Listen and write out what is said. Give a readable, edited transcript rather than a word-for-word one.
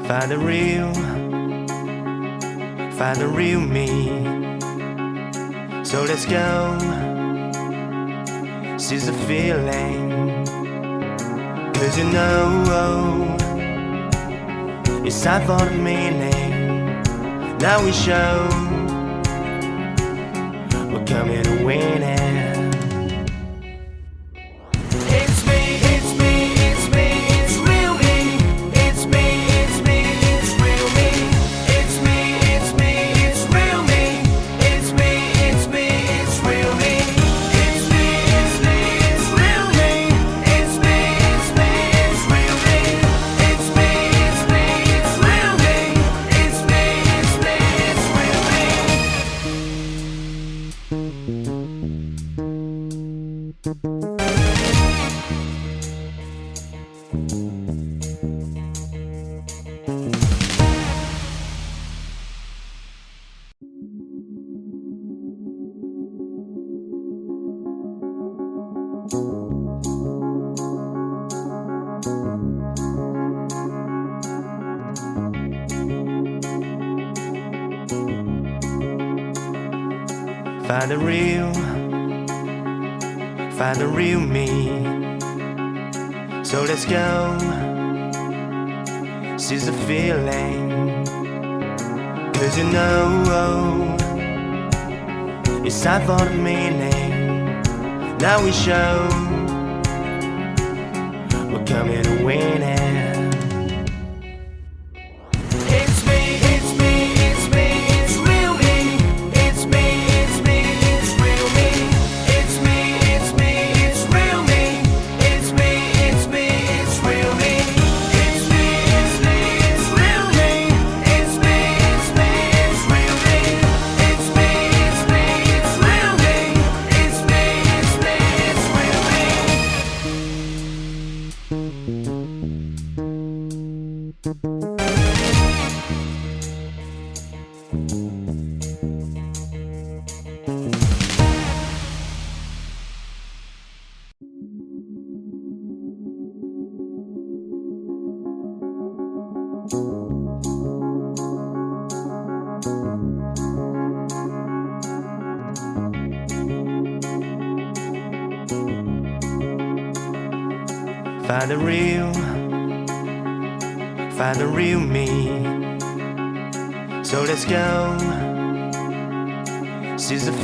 Find the real me. So let's go, seize the feeling. 'Cause you know it's time for the meaning. Now we show we're coming to win it. Find the real me. So let's go, seize the feeling. 'Cause you know it's time for the meaning. Now we show we're coming to win it. Find the real me. So let's go, seize the